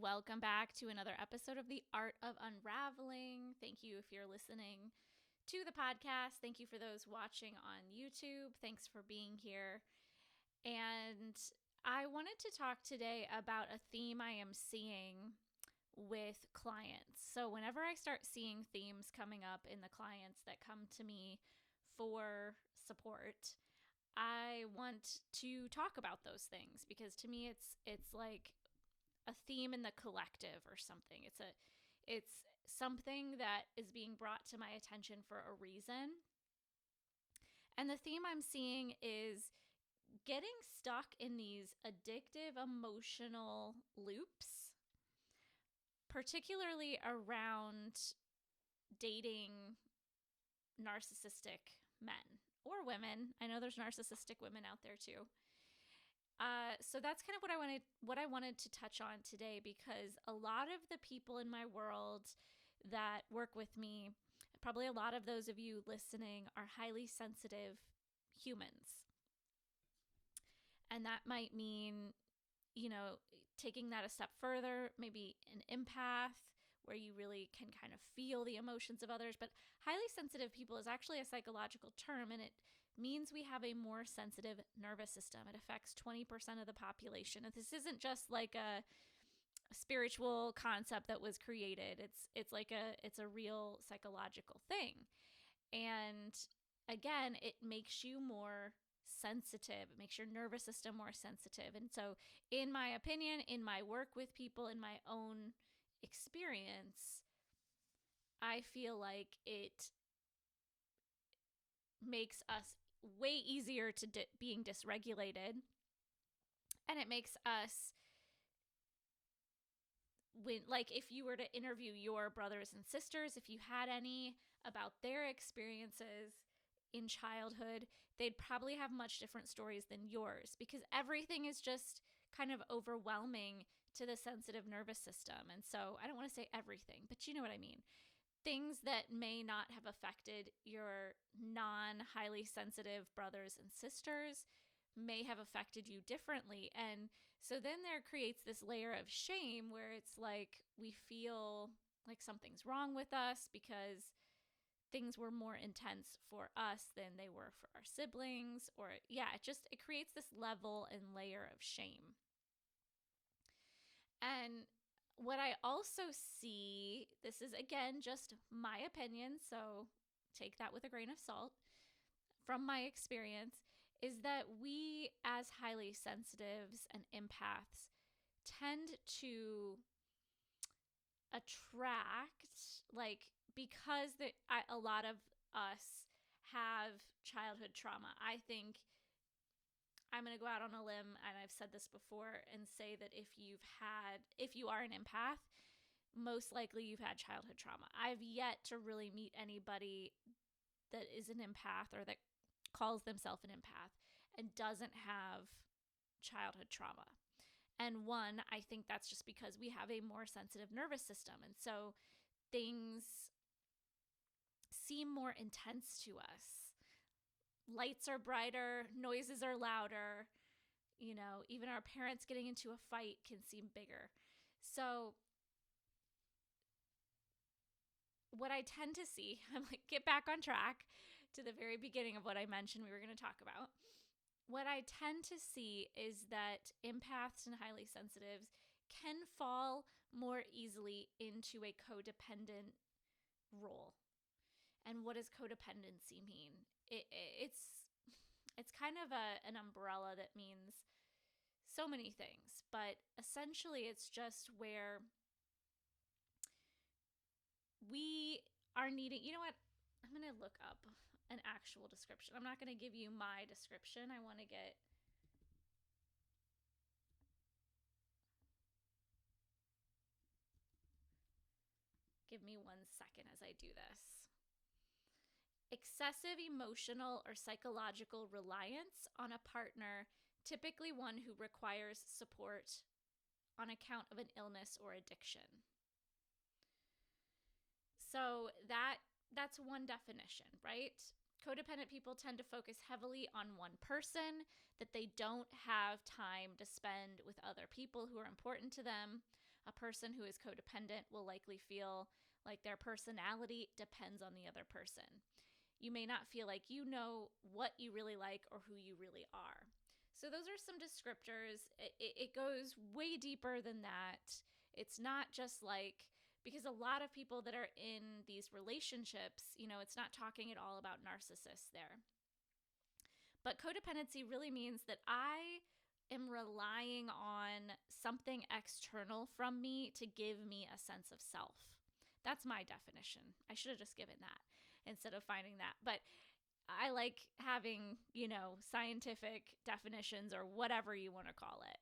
Welcome back to another episode of The Art of Unraveling. Thank you if you're listening to the podcast. Thank you for those watching on YouTube. Thanks for being here. And I wanted to talk today about a theme I am seeing with clients. So whenever I start seeing themes coming up in the clients that come to me for support, I want to talk about those things because to me it's like a theme in the collective or something. It's something that is being brought to my attention for a reason. And the theme I'm seeing is getting stuck in these addictive emotional loops, particularly around dating narcissistic men or women. I know there's narcissistic women out there too. So that's kind of what I wanted to touch on today, because a lot of the people in my world that work with me, probably a lot of those of you listening, are highly sensitive humans. And that might mean, taking that a step further, maybe an empath, where you really can kind of feel the emotions of others. But highly sensitive people is actually a psychological term, and it means we have a more sensitive nervous system. It affects 20% of the population. And this isn't just like a spiritual concept that was created. It's a real psychological thing. And again, it makes you more sensitive. It makes your nervous system more sensitive. And so, in my opinion, in my work with people, in my own experience, I feel like it makes us way easier to being dysregulated, and it makes us, if you were to interview your brothers and sisters, if you had any, about their experiences in childhood, they'd probably have much different stories than yours, because everything is just kind of overwhelming to the sensitive nervous system. And so I don't want to say everything, but you know what I mean. Things that may not have affected your non-highly sensitive brothers and sisters may have affected you differently. And so then there creates this layer of shame where it's like we feel like something's wrong with us because things were more intense for us than they were for our siblings. Or it creates this level and layer of shame. And what I also see, this is again just my opinion, so take that with a grain of salt, from my experience, is that we as highly sensitives and empaths tend to attract, because a lot of us have childhood trauma. I think I'm going to go out on a limb, and I've said this before, and say that if you are an empath, most likely you've had childhood trauma. I've yet to really meet anybody that is an empath or that calls themselves an empath and doesn't have childhood trauma. And one, I think that's just because we have a more sensitive nervous system. And so things seem more intense to us. Lights are brighter, noises are louder, even our parents getting into a fight can seem bigger. So what I tend to see, I'm like, get back on track to the very beginning of what I mentioned we were going to talk about. What I tend to see is that empaths and highly sensitives can fall more easily into a codependent role. And what does codependency mean? It's kind of an umbrella that means so many things, but essentially it's just where we are needing, I'm going to look up an actual description. I'm not going to give you my description. I want to give me 1 second as I do this. Excessive emotional or psychological reliance on a partner, typically one who requires support on account of an illness or addiction. So that's one definition, right? Codependent people tend to focus heavily on one person, that they don't have time to spend with other people who are important to them. A person who is codependent will likely feel like their personality depends on the other person. You may not feel like you know what you really like or who you really are. So those are some descriptors. It goes way deeper than that. It's not just like, because a lot of people that are in these relationships, it's not talking at all about narcissists there. But codependency really means that I am relying on something external from me to give me a sense of self. That's my definition. I should have just given that instead of finding that. But I like having, scientific definitions or whatever you want to call it.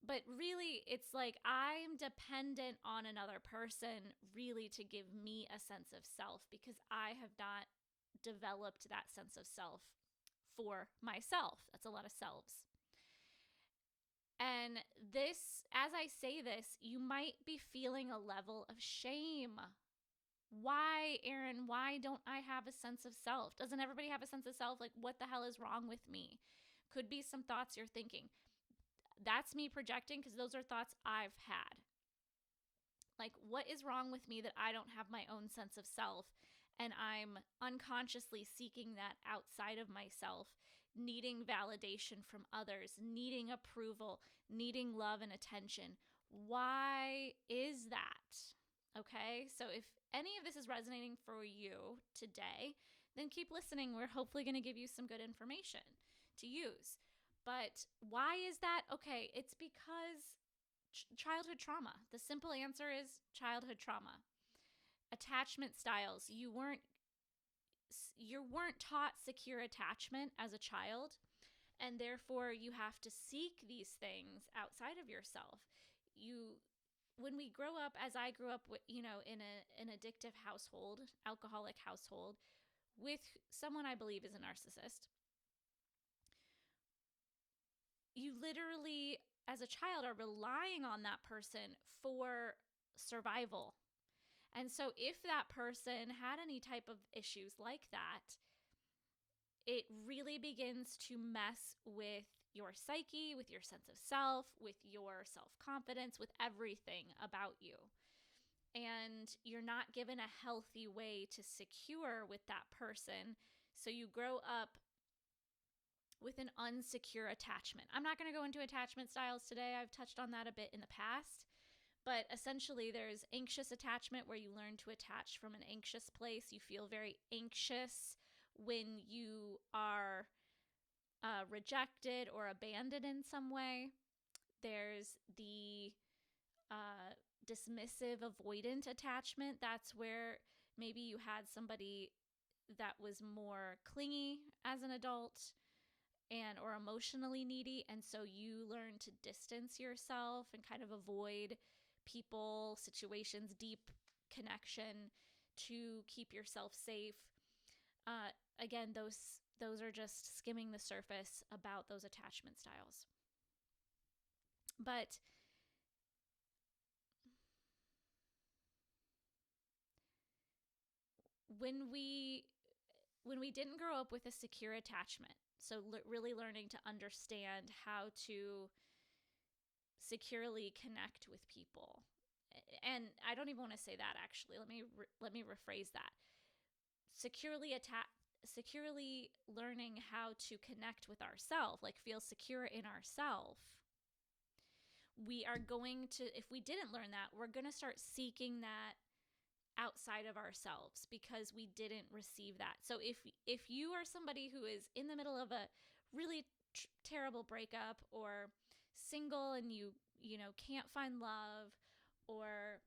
But really, it's like I'm dependent on another person really to give me a sense of self, because I have not developed that sense of self for myself. That's a lot of selves. And this, as I say this, you might be feeling a level of shame. Why, Erin? Why don't I have a sense of self? Doesn't everybody have a sense of self? Like, what the hell is wrong with me? Could be some thoughts you're thinking. That's me projecting, because those are thoughts I've had. Like, what is wrong with me that I don't have my own sense of self? And I'm unconsciously seeking that outside of myself, needing validation from others, needing approval, needing love and attention. Why is that? Okay, so if any of this is resonating for you today, then keep listening. We're hopefully going to give you some good information to use. But why is that? Okay, it's because childhood trauma. The simple answer is childhood trauma. Attachment styles. You weren't taught secure attachment as a child, and therefore you have to seek these things outside of yourself. When we grow up, as I grew up with, in an addictive household, alcoholic household, with someone I believe is a narcissist, you literally, as a child, are relying on that person for survival. And so if that person had any type of issues like that, it really begins to mess with your psyche, with your sense of self, with your self-confidence, with everything about you. And you're not given a healthy way to secure with that person. So you grow up with an unsecure attachment. I'm not going to go into attachment styles today. I've touched on that a bit in the past. But essentially, there's anxious attachment, where you learn to attach from an anxious place. You feel very anxious when you are rejected or abandoned in some way. There's the dismissive, avoidant attachment. That's where maybe you had somebody that was more clingy as an adult or emotionally needy, and so you learn to distance yourself and kind of avoid people, situations, deep connection to keep yourself safe. Again, those are just skimming the surface about those attachment styles. But when we didn't grow up with a secure attachment, so really learning to understand how to securely connect with people. And I don't even want to say that, actually. Let me rephrase that. Securely learning how to connect with ourselves, like feel secure in ourselves. We are going to, if we didn't learn that, we're going to start seeking that outside of ourselves because we didn't receive that. So if you are somebody who is in the middle of a really terrible breakup, or single and you can't find love, or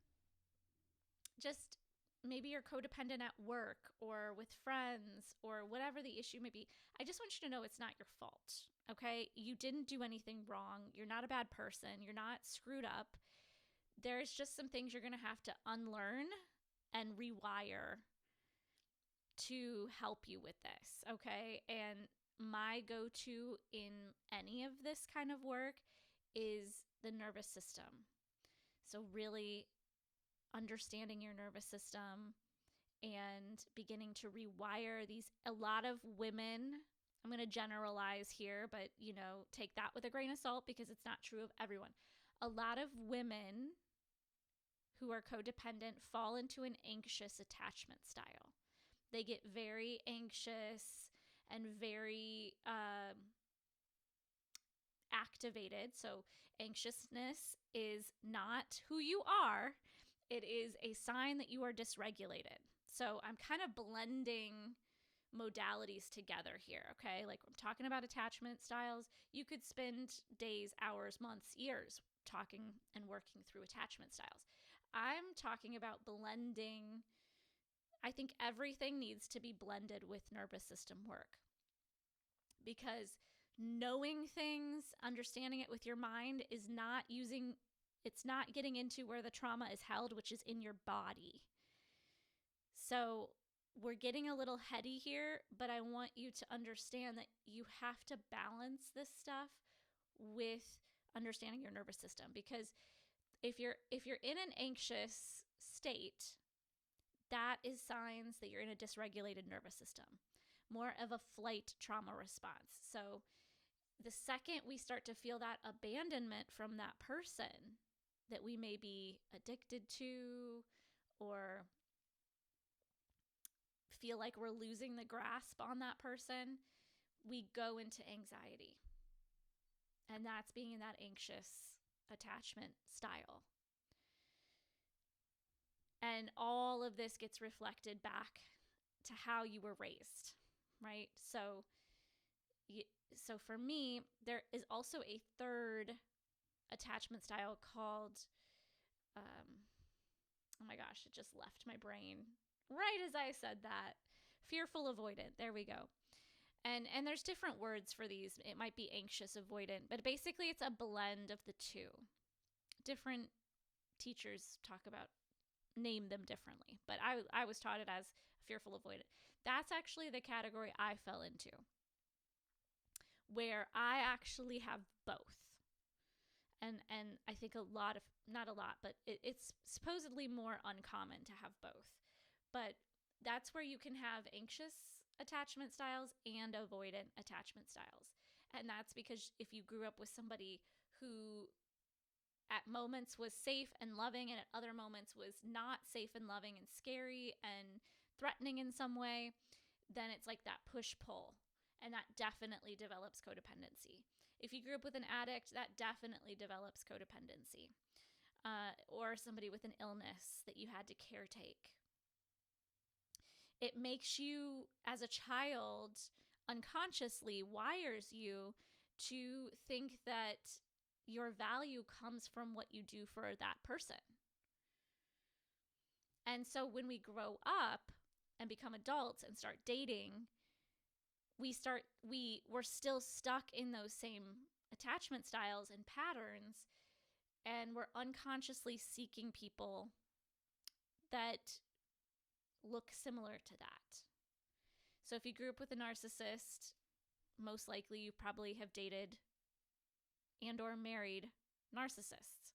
just maybe you're codependent at work or with friends, or whatever the issue may be, I just want you to know it's not your fault. Okay? You didn't do anything wrong. You're not a bad person. You're not screwed up. There's just some things you're going to have to unlearn and rewire to help you with this. Okay? And my go-to in any of this kind of work is the nervous system. So really understanding your nervous system and beginning to rewire these. A lot of women, I'm going to generalize here, but take that with a grain of salt because it's not true of everyone. a lot of women who are codependent fall into an anxious attachment style. They get very anxious and very activated. So, anxiousness is not who you are, it is a sign that you are dysregulated. So, I'm kind of blending modalities together here, okay? Like, I'm talking about attachment styles. You could spend days, hours, months, years talking and working through attachment styles. I'm talking about blending. I think everything needs to be blended with nervous system work, because knowing things, understanding it with your mind is not using, it's not getting into where the trauma is held, which is in your body. So we're getting a little heady here, but I want you to understand that you have to balance this stuff with understanding your nervous system, because if you're in an anxious state, that is signs that you're in a dysregulated nervous system, more of a flight trauma response. So the second we start to feel that abandonment from that person that we may be addicted to, or feel like we're losing the grasp on that person, we go into anxiety. And that's being in that anxious attachment style. And all of this gets reflected back to how you were raised, right? So for me, there is also a third attachment style called, oh my gosh, it just left my brain right as I said that. Fearful avoidant. There we go. And there's different words for these. It might be anxious avoidant, but basically it's a blend of the two. Different teachers name them differently, but I was taught it as fearful avoidant. That's actually the category I fell into, where I actually have both. And I think not a lot, but it's supposedly more uncommon to have both. But that's where you can have anxious attachment styles and avoidant attachment styles. And that's because if you grew up with somebody who at moments was safe and loving, and at other moments was not safe and loving and scary and threatening in some way, then it's like that push-pull. And that definitely develops codependency. If you grew up with an addict, that definitely develops codependency. Or somebody with an illness that you had to caretake. It makes you, as a child, unconsciously wires you to think that your value comes from what you do for that person. And so when we grow up and become adults and start dating, we're still stuck in those same attachment styles and patterns, and we're unconsciously seeking people that look similar to that. So if you grew up with a narcissist, most likely you probably have dated and or married narcissists.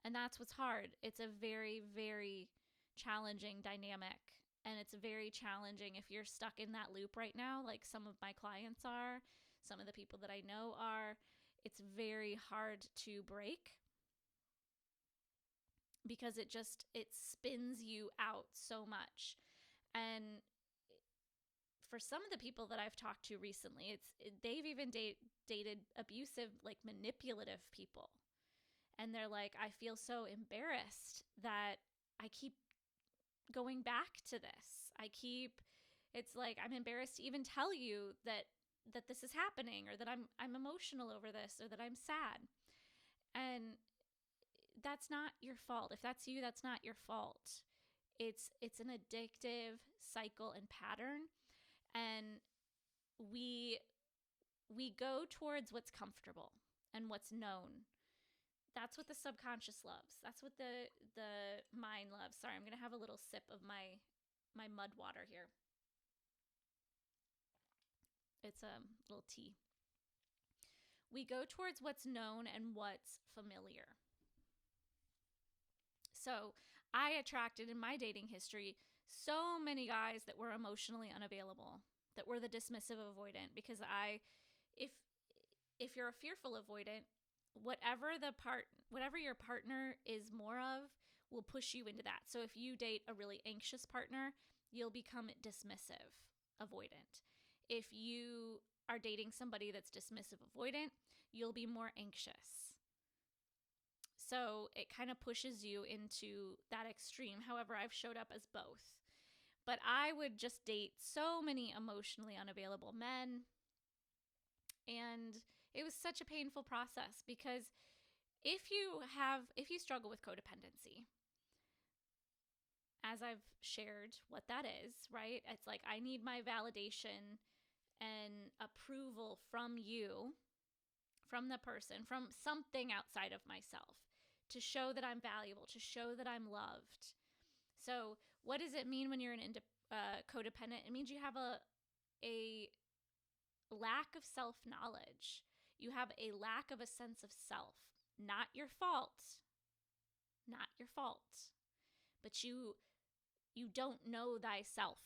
And that's what's hard. It's a very, very challenging dynamic. And it's very challenging if you're stuck in that loop right now, like some of my clients are, some of the people that I know are. It's very hard to break, because it spins you out so much. And for some of the people that I've talked to recently, they've even dated abusive, like manipulative people. And they're like, I feel so embarrassed that I keep going back to this. It's like, I'm embarrassed to even tell you that this is happening, or that I'm emotional over this, or that I'm sad. And that's not your fault. If that's you, that's not your fault. It's an addictive cycle and pattern. And we go towards what's comfortable and what's known. That's what the subconscious loves. That's what the mind loves. Sorry, I'm going to have a little sip of my mud water here. It's a little tea. We go towards what's known and what's familiar. So I attracted in my dating history so many guys that were emotionally unavailable, that were the dismissive avoidant, because if you're a fearful avoidant, whatever your partner is more of will push you into that. So if you date a really anxious partner, you'll become dismissive, avoidant. If you are dating somebody that's dismissive, avoidant, you'll be more anxious. So it kind of pushes you into that extreme. However, I've showed up as both. But I would just date so many emotionally unavailable men. And it was such a painful process because if you struggle with codependency, as I've shared what that is, right? It's like I need my validation and approval from you, from the person, from something outside of myself to show that I'm valuable, to show that I'm loved. So what does it mean when you're an codependent? It means you have a lack of self-knowledge. You have a lack of a sense of self. Not your fault. Not your fault. But you don't know thyself.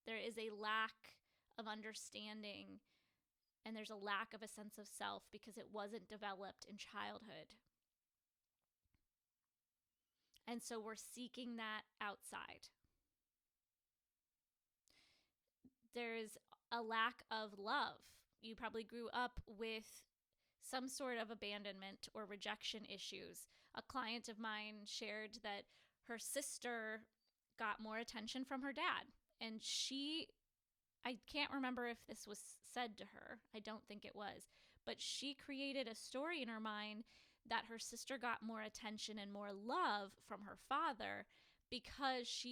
There is a lack of understanding, and there's a lack of a sense of self because it wasn't developed in childhood. And so we're seeking that outside. There's a lack of love. You probably grew up with some sort of abandonment or rejection issues. A client of mine shared that her sister got more attention from her dad. And I can't remember if this was said to her. I don't think it was. But she created a story in her mind that her sister got more attention and more love from her father because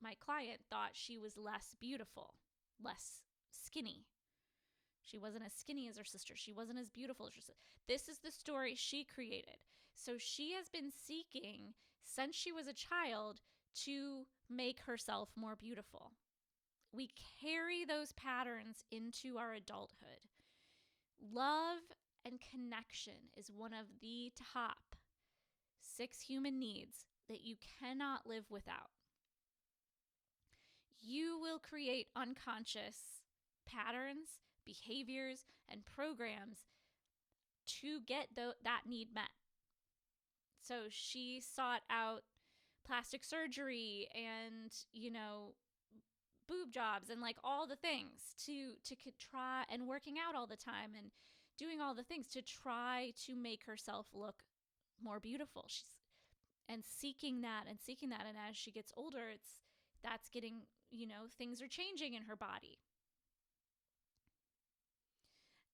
my client thought she was less beautiful, less skinny. She wasn't as skinny as her sister. She wasn't as beautiful as her sister. This is the story she created. So she has been seeking since she was a child to make herself more beautiful. We carry those patterns into our adulthood. Love and connection is one of the top 6 human needs that you cannot live without. You will create unconscious patterns, behaviors, and programs to get that need met. So she sought out plastic surgery and, boob jobs and like all the things to try, and working out all the time and doing all the things to try to make herself look more beautiful. She's seeking that. And as she gets older, that's getting, things are changing in her body.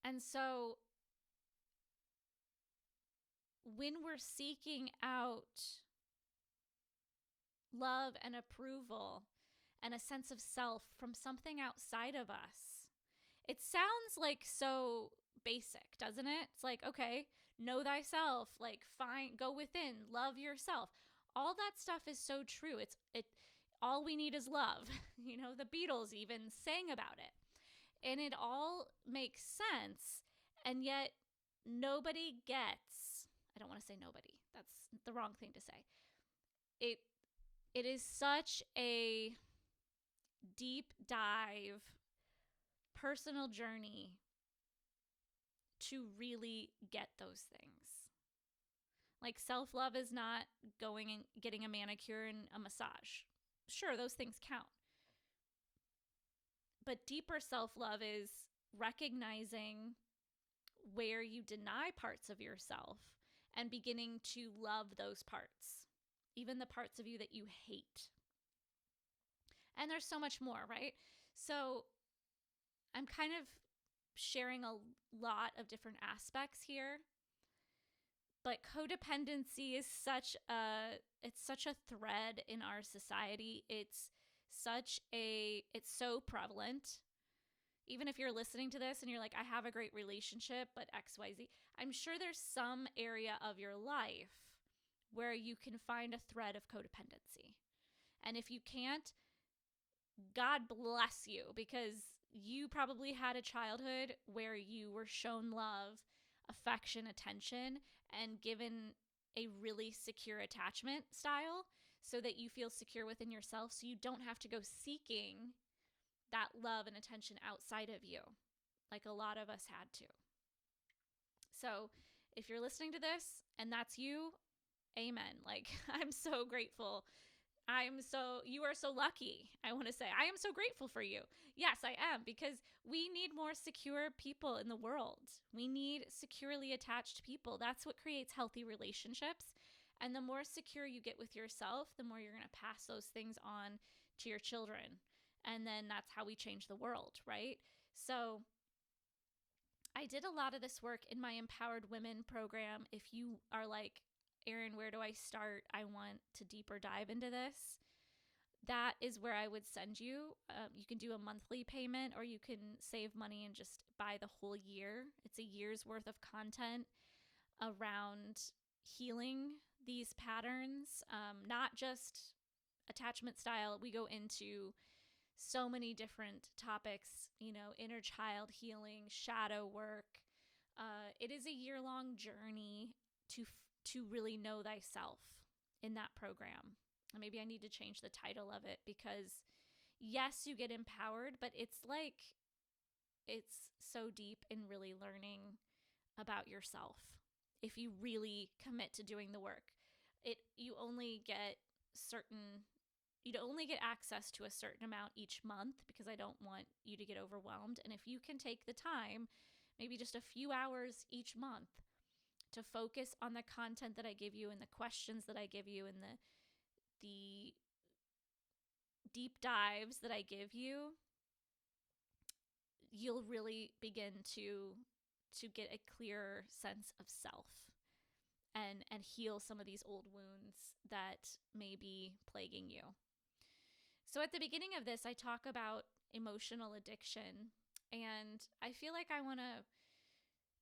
And so when we're seeking out love and approval and a sense of self from something outside of us, it sounds like so basic, doesn't it? It's like, okay, know thyself, like go within, love yourself. All that stuff is so true. All we need is love. The Beatles even sang about it. And it all makes sense. And yet nobody gets, I don't want to say nobody. That's the wrong thing to say. It is such a deep dive, personal journey to really get those things. Like self-love is not going and getting a manicure and a massage. Sure, those things count. But deeper self-love is recognizing where you deny parts of yourself and beginning to love those parts, even the parts of you that you hate. And there's so much more, right? So I'm kind of sharing a lot of different aspects here. But codependency is such a thread in our society. It's so prevalent. Even if you're listening to this and you're like, I have a great relationship, but XYZ, I'm sure there's some area of your life where you can find a thread of codependency. And if you can't, God bless you, because you probably had a childhood where you were shown love, affection, attention, and given a really secure attachment style so that you feel secure within yourself, so you don't have to go seeking that love and attention outside of you. like a lot of us had to. So if you're listening to this and that's you, amen. Like, I'm so grateful. You are so lucky. I want to say, I am so grateful for you. Yes, I am, because we need more secure people in the world. We need securely attached people. That's what creates healthy relationships. And the more secure you get with yourself, the more you're going to pass those things on to your children. And then that's how we change the world, right? So I did a lot of this work in my Empowered Women program. If you are like, Erin, where do I start? I want to deeper dive into this. That is where I would send you. You can do a monthly payment, or you can save money and just buy the whole year. It's a year's worth of content around healing these patterns, not just attachment style. We go into so many different topics, inner child healing, shadow work. It is a year-long journey to really know thyself in that program. And maybe I need to change the title of it, because yes, you get empowered, but it's so deep in really learning about yourself. If you really commit to doing the work, you'd only get access to a certain amount each month, because I don't want you to get overwhelmed. And if you can take the time, maybe just a few hours each month, to focus on the content that I give you and the questions that I give you and the deep dives that I give you, you'll really begin to get a clearer sense of self and heal some of these old wounds that may be plaguing you. So at the beginning of this, I talk about emotional addiction, and I feel like I want to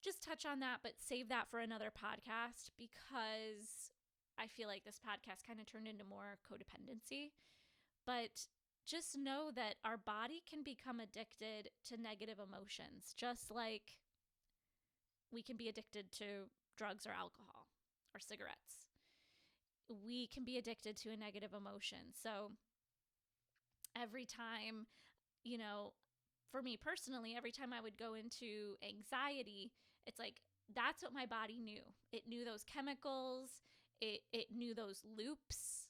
just touch on that, but save that for another podcast, because I feel like this podcast kind of turned into more codependency. But just know that our body can become addicted to negative emotions, just like we can be addicted to drugs or alcohol or cigarettes. We can be addicted to a negative emotion. So every time, for me personally, every time I would go into anxiety, it's like, that's what my body knew. It knew those chemicals. It knew those loops,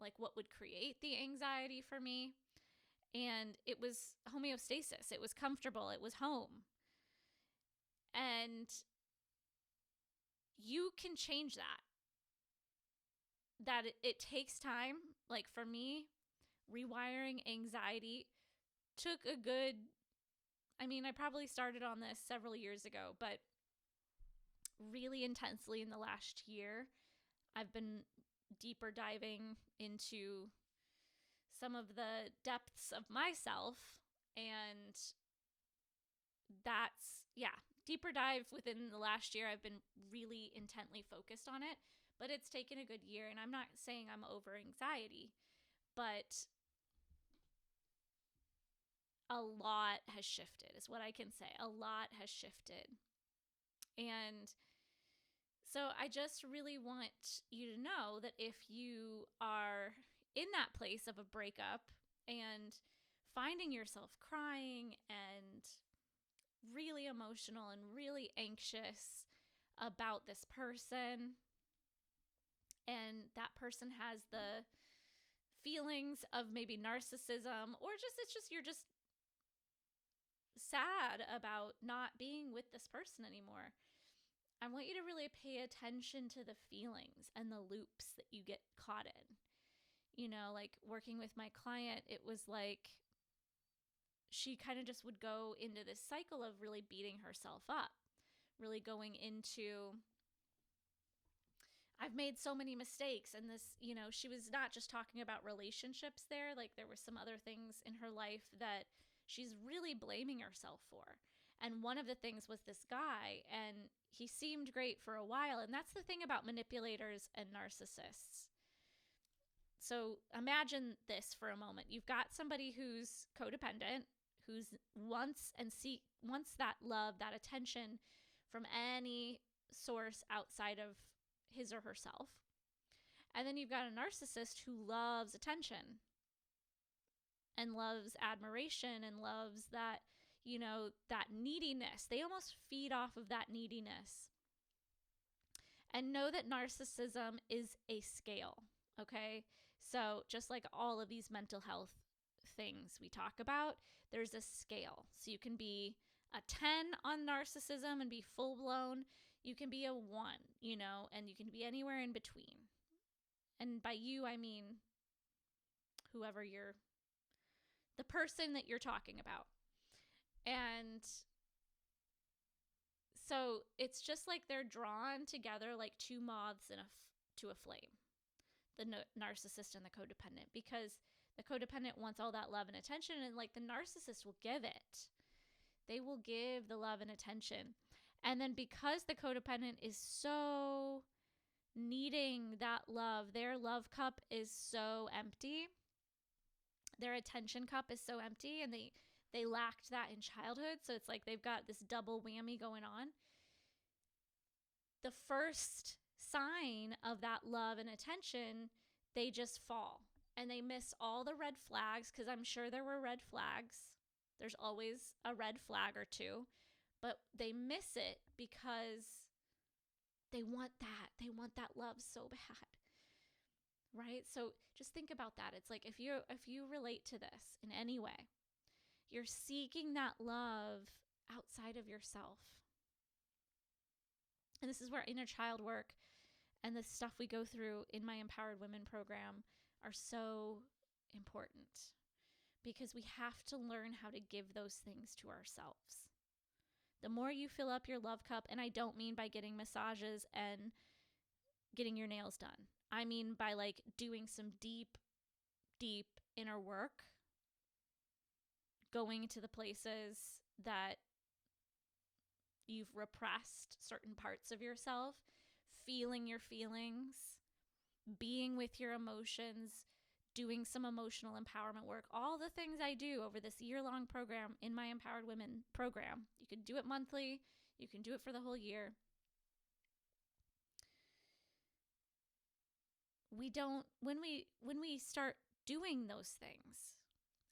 like what would create the anxiety for me. And it was homeostasis. It was comfortable. It was home. And you can change that. It takes time. Like for me, rewiring anxiety took a good, I probably started on this several years ago, but really intensely in the last year, I've been deeper diving into some of the depths of myself. And that's, deeper dive within the last year. I've been really intently focused on it, but it's taken a good year. And I'm not saying I'm over anxiety, but a lot has shifted, is what I can say. A lot has shifted. And so I just really want you to know that if you are in that place of a breakup and finding yourself crying and really emotional and really anxious about this person, and that person has the feelings of maybe narcissism, or you're just sad about not being with this person anymore, I want you to really pay attention to the feelings and the loops that you get caught in. Like working with my client, it was like she kind of just would go into this cycle of really beating herself up, really going into, I've made so many mistakes. And this, she was not just talking about relationships there. Like there were some other things in her life that she's really blaming herself for. And one of the things was this guy, and he seemed great for a while. And that's the thing about manipulators and narcissists. So imagine this for a moment. You've got somebody who's codependent, who's wants that love, that attention from any source outside of his or herself. And then you've got a narcissist who loves attention and loves admiration and loves that, that neediness. They almost feed off of that neediness. And know that narcissism is a scale, okay? So just like all of these mental health things we talk about, there's a scale. So you can be a 10 on narcissism and be full blown. You can be a 1, and you can be anywhere in between. And by you, I mean whoever the person that you're talking about. And so it's just like they're drawn together like two moths to a flame, the narcissist and the codependent, because the codependent wants all that love and attention, and like the narcissist will give it. They will give the love and attention. And then because the codependent is so needing that love, their love cup is so empty. Their attention cup is so empty, and they lacked that in childhood. So it's like they've got this double whammy going on. The first sign of that love and attention, they just fall and they miss all the red flags, because I'm sure there were red flags. There's always a red flag or two, but they miss it because they want that. They want that love so bad. Right? So just think about that. It's like if you relate to this in any way, you're seeking that love outside of yourself. And this is where inner child work and the stuff we go through in my Empowered Women program are so important, because we have to learn how to give those things to ourselves. The more you fill up your love cup, and I don't mean by getting massages and getting your nails done. I mean by like doing some deep, deep inner work, going to the places that you've repressed certain parts of yourself, feeling your feelings, being with your emotions, doing some emotional empowerment work, all the things I do over this year-long program in my Empowered Women program. You can do it monthly. You can do it for the whole year. When we start doing those things,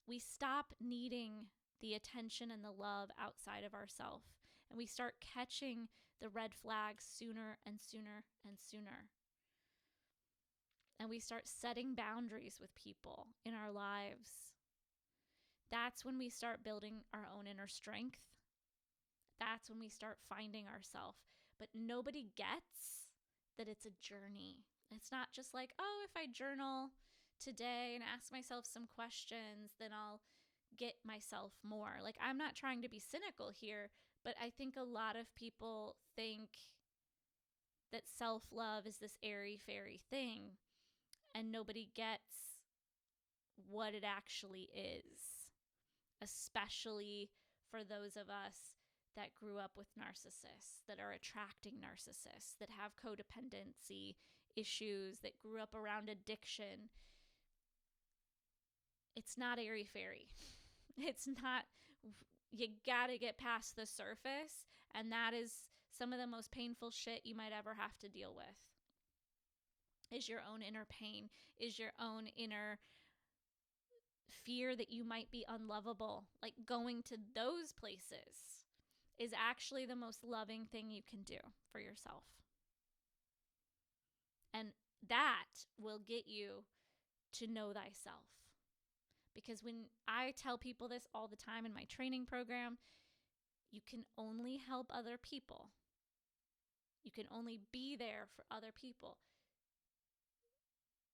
we stop needing the attention and the love outside of ourselves, and we start catching the red flags sooner and sooner and sooner. And we start setting boundaries with people in our lives. That's when we start building our own inner strength. That's when we start finding ourselves. But nobody gets that it's a journey. It's not just like, oh, if I journal today and ask myself some questions, then I'll get myself more. Like, I'm not trying to be cynical here, but I think a lot of people think that self-love is this airy-fairy thing, and nobody gets what it actually is, especially for those of us that grew up with narcissists, that are attracting narcissists, that have codependency issues, that grew up around addiction. It's not airy-fairy. It's not, you gotta get past the surface, and that is some of the most painful shit you might ever have to deal with. Is your own inner pain, is your own inner fear that you might be unlovable. Like, going to those places is actually the most loving thing you can do for yourself. And that will get you to know thyself. Because when I tell people this all the time in my training program, you can only help other people. You can only be there for other people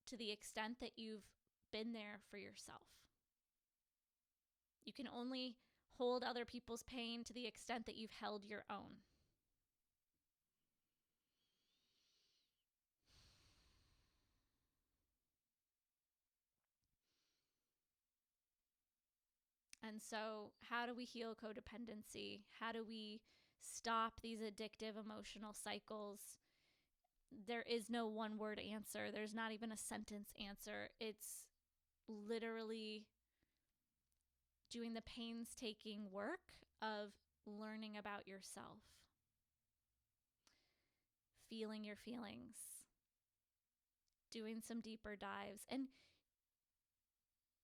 to the extent that you've been there for yourself. You can only hold other people's pain to the extent that you've held your own. And so, how do we heal codependency? How do we stop these addictive emotional cycles? There is no one word answer. There's not even a sentence answer. It's literally doing the painstaking work of learning about yourself, feeling your feelings, doing some deeper dives. And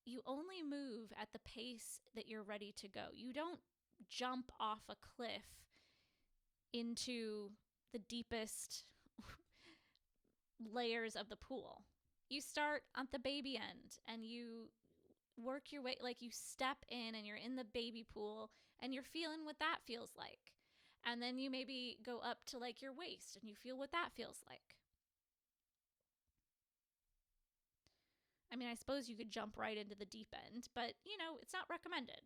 you only move at the pace that you're ready to go. You don't jump off a cliff into the deepest layers of the pool. You start at the baby end and you work your way, like you step in and you're in the baby pool and you're feeling what that feels like. And then you maybe go up to like your waist and you feel what that feels like. I mean, I suppose you could jump right into the deep end, but it's not recommended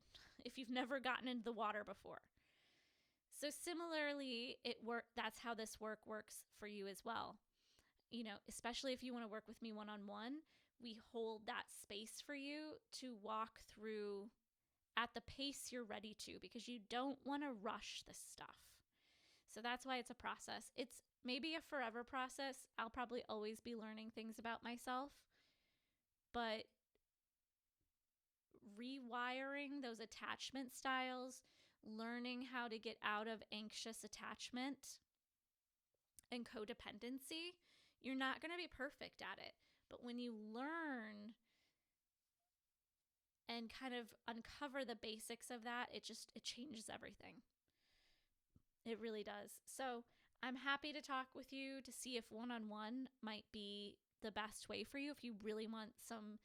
if you've never gotten into the water before. So similarly, that's how this work works for you as well. Especially if you want to work with me one-on-one, we hold that space for you to walk through at the pace you're ready to, because you don't want to rush this stuff. So that's why it's a process. It's maybe a forever process. I'll probably always be learning things about myself, but rewiring those attachment styles, learning how to get out of anxious attachment and codependency, you're not going to be perfect at it. But when you learn and kind of uncover the basics of that, it changes everything. It really does. So I'm happy to talk with you to see if one-on-one might be the best way for you if you really want some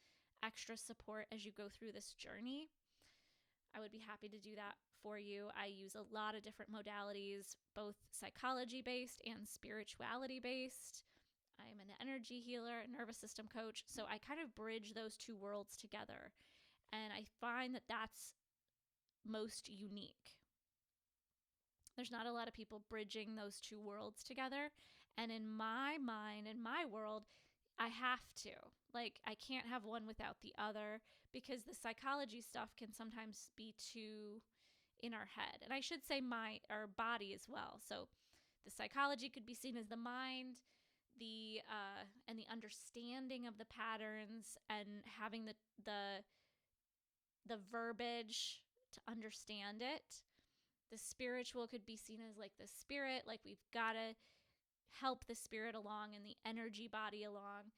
extra support as you go through this journey. I would be happy to do that for you. I use a lot of different modalities, both psychology-based and spirituality-based. I am an energy healer, a nervous system coach, so I kind of bridge those two worlds together. And I find that that's most unique. There's not a lot of people bridging those two worlds together. And in my mind, in my world, I have to. Like, I can't have one without the other, because the psychology stuff can sometimes be too in our head. And I should say our body as well. So the psychology could be seen as the mind, and the understanding of the patterns and having the verbiage to understand it. The spiritual could be seen as like the spirit, like we've got to help the spirit along and the energy body along.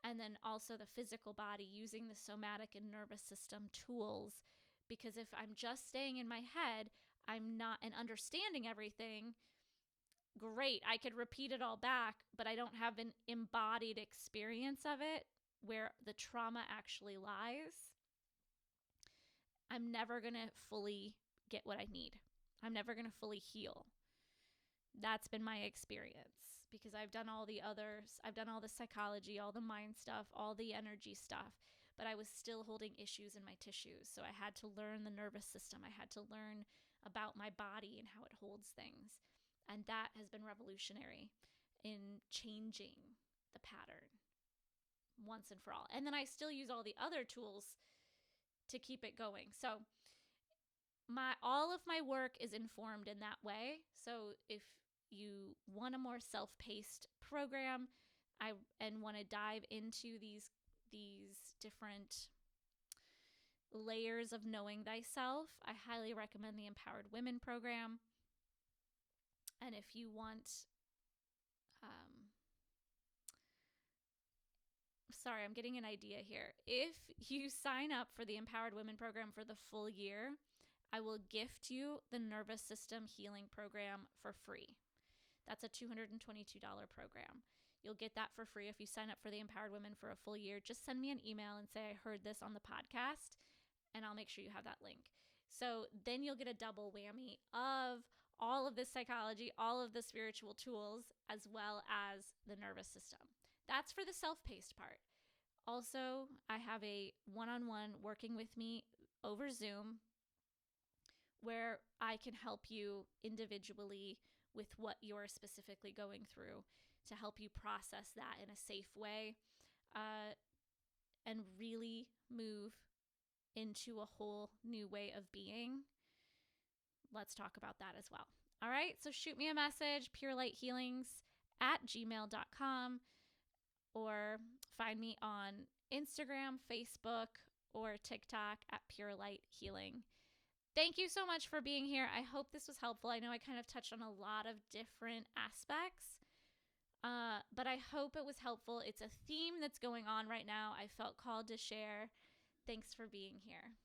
And then also the physical body, using the somatic and nervous system tools. Because if I'm just staying in my head, I'm not, and understanding everything, great, I could repeat it all back, but I don't have an embodied experience of it where the trauma actually lies. I'm never going to fully get what I need. I'm never going to fully heal. That's been my experience, because I've done all the others. I've done all the psychology, all the mind stuff, all the energy stuff, but I was still holding issues in my tissues. So I had to learn the nervous system. I had to learn about my body and how it holds things. And that has been revolutionary in changing the pattern once and for all. And then I still use all the other tools to keep it going. So all of my work is informed in that way. So if you want a more self-paced program and want to dive into these different layers of knowing thyself, I highly recommend the Empowered Women program. And if you want, sorry, I'm getting an idea here. If you sign up for the Empowered Women program for the full year, I will gift you the Nervous System Healing Program for free. That's a $222 program. You'll get that for free if you sign up for the Empowered Women for a full year. Just send me an email and say I heard this on the podcast, and I'll make sure you have that link. So then you'll get a double whammy of all of this psychology, all of the spiritual tools, as well as the nervous system. That's for the self-paced part. Also, I have a one-on-one working with me over Zoom where I can help you individually with what you're specifically going through to help you process that in a safe way, and really move into a whole new way of being. Let's talk about that as well. All right, so shoot me a message, purelighthealings@gmail.com, or find me on Instagram, Facebook, or TikTok at Pure Light Healing. Thank you so much for being here. I hope this was helpful. I know I kind of touched on a lot of different aspects, but I hope it was helpful. It's a theme that's going on right now. I felt called to share. Thanks for being here.